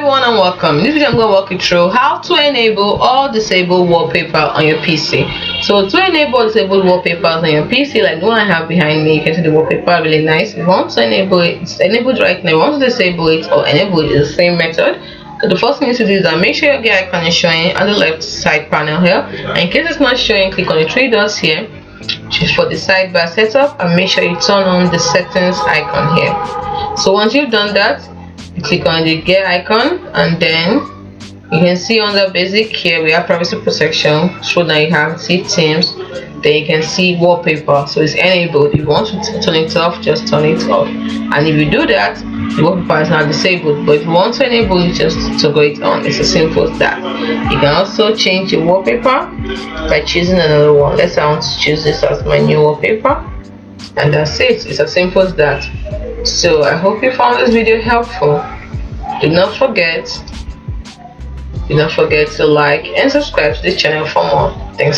everyone and welcome. In this video I'm going to walk you through how to enable or disable wallpaper on your PC. So to enable or disable wallpapers on your PC, like the one I have behind me, you can see the wallpaper really nice. If you want to enable it, it's enabled right now. If you want to disable it or enable it, it's the same method. So the first thing you need to do is that make sure your gear icon is showing on the left side panel here, and in case it's not showing, click on the three dots here, which is for the sidebar setup, and make sure you turn on the settings icon here. So once you've done that, you click on the gear icon, and then you can see under basic here we have privacy protection. So now you have themes, then you can see wallpaper, so it's enabled. If you want to turn it off, just turn it off, and if you do that, the wallpaper is now disabled. But if you want to enable it, just toggle it on. It's as simple as that. You can also change the wallpaper by choosing another one. Let's say I want to choose this as my new wallpaper, and that's it. It's as simple as that. So I hope you found this video helpful. Do not forget to like and subscribe to the channel for more. Thanks.